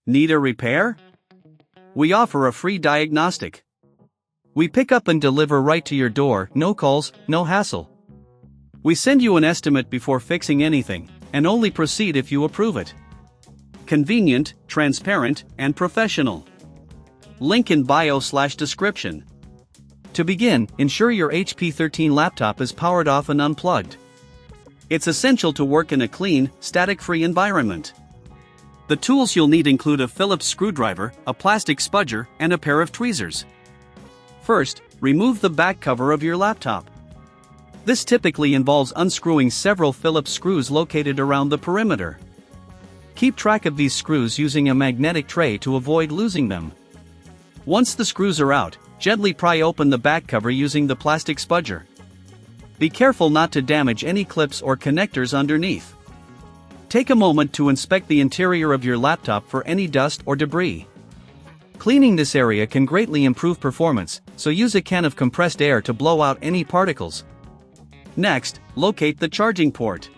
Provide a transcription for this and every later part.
Need a repair? We offer a free diagnostic. We pick up and deliver right to your door, no calls, no hassle. We send you an estimate before fixing anything, and only proceed if you approve it. Convenient, transparent, and professional. Link in bio/description. To begin, ensure your HP 13 laptop is powered off and unplugged. It's essential to work in a clean, static-free environment. The tools you'll need include a Phillips screwdriver, a plastic spudger, and a pair of tweezers. First, remove the back cover of your laptop. This typically involves unscrewing several Phillips screws located around the perimeter. Keep track of these screws using a magnetic tray to avoid losing them. Once the screws are out, gently pry open the back cover using the plastic spudger. Be careful not to damage any clips or connectors underneath. Take a moment to inspect the interior of your laptop for any dust or debris. Cleaning this area can greatly improve performance, so use a can of compressed air to blow out any particles. Next, locate the charging port.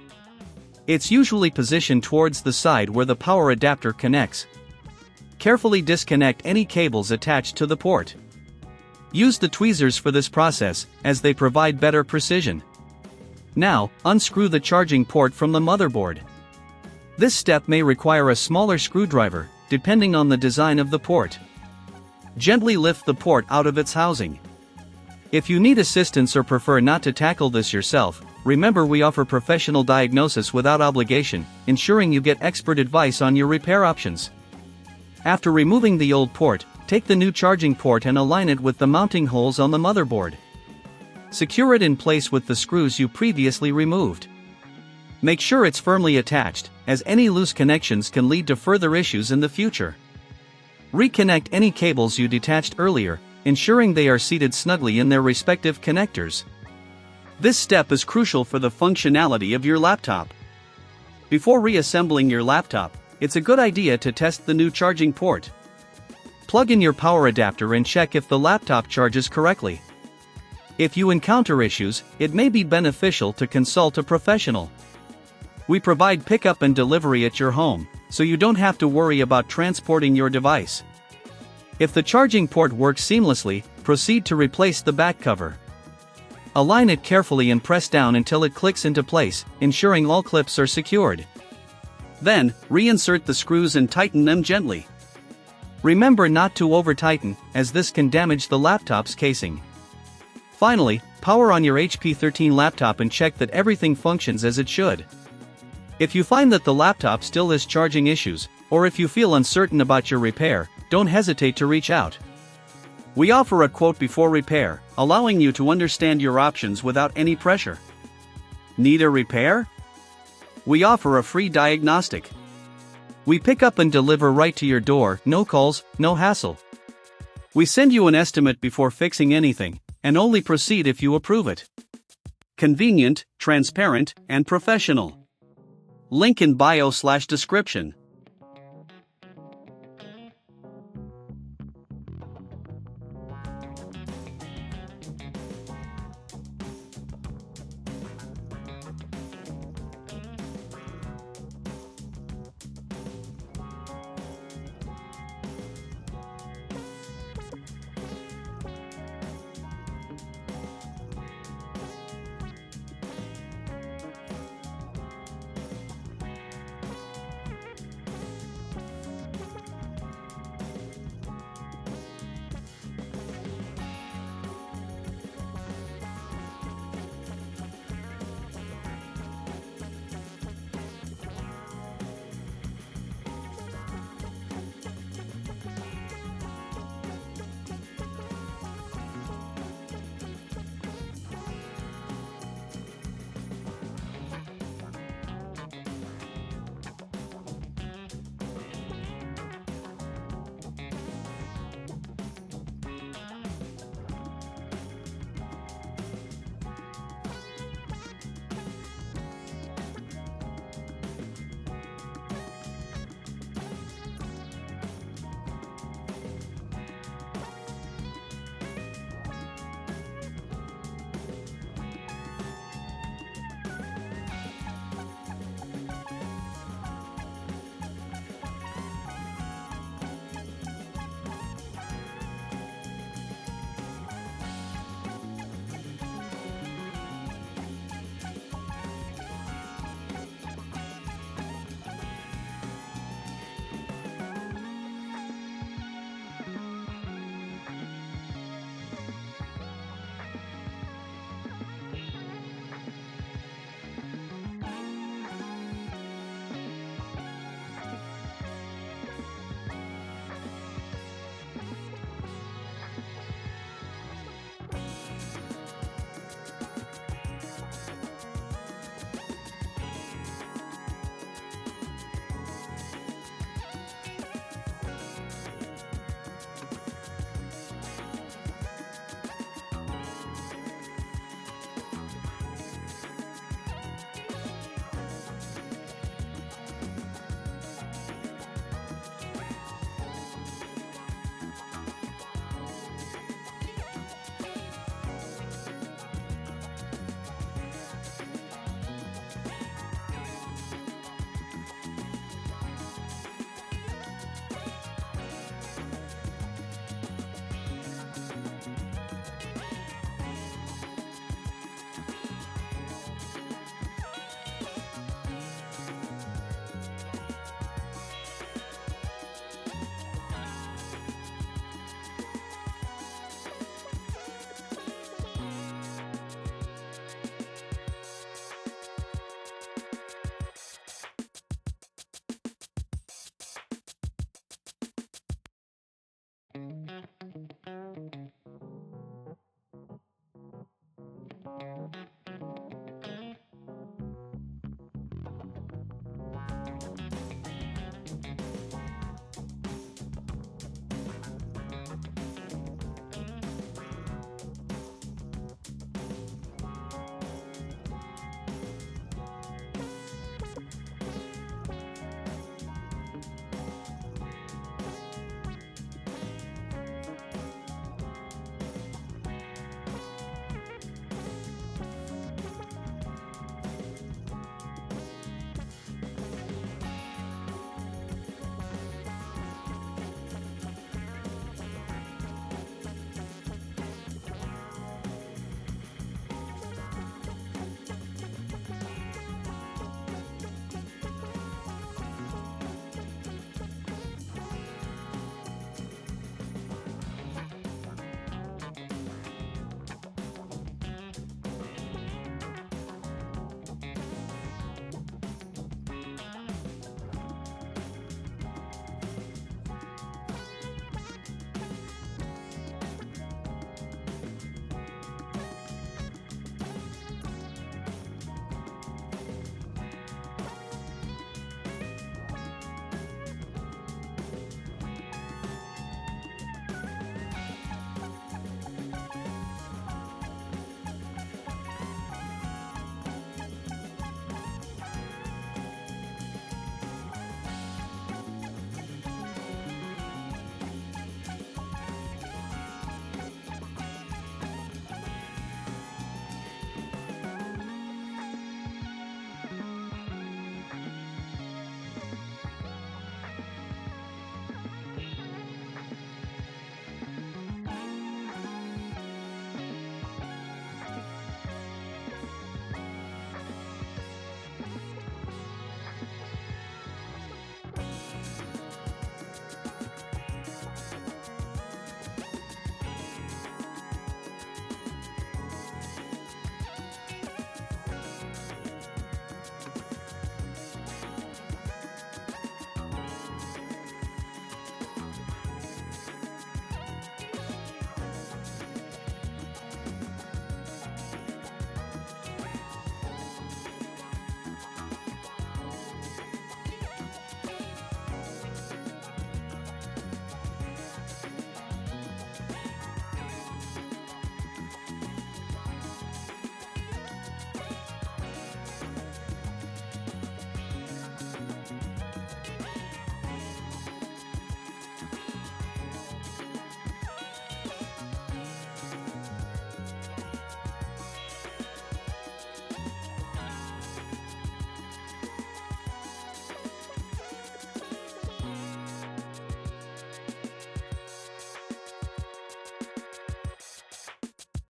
It's usually positioned towards the side where the power adapter connects. Carefully disconnect any cables attached to the port. Use the tweezers for this process, as they provide better precision. Now, unscrew the charging port from the motherboard. This step may require a smaller screwdriver, depending on the design of the port. Gently lift the port out of its housing. If you need assistance or prefer not to tackle this yourself, remember we offer professional diagnosis without obligation, ensuring you get expert advice on your repair options. After removing the old port, take the new charging port and align it with the mounting holes on the motherboard. Secure it in place with the screws you previously removed. Make sure it's firmly attached, as any loose connections can lead to further issues in the future. Reconnect any cables you detached earlier, ensuring they are seated snugly in their respective connectors. This step is crucial for the functionality of your laptop. Before reassembling your laptop, it's a good idea to test the new charging port. Plug in your power adapter and check if the laptop charges correctly. If you encounter issues, it may be beneficial to consult a professional. We provide pickup and delivery at your home, so you don't have to worry about transporting your device. If the charging port works seamlessly, proceed to replace the back cover. Align it carefully and press down until it clicks into place, ensuring all clips are secured. Then, reinsert the screws and tighten them gently. Remember not to over-tighten, as this can damage the laptop's casing. Finally, power on your HP 13 laptop and check that everything functions as it should. If you find that the laptop still has charging issues, or if you feel uncertain about your repair, don't hesitate to reach out. We offer a quote before repair, allowing you to understand your options without any pressure. Need a repair? We offer a free diagnostic. We pick up and deliver right to your door, no calls, no hassle. We send you an estimate before fixing anything, and only proceed if you approve it. Convenient, transparent, and professional. Link in bio/description.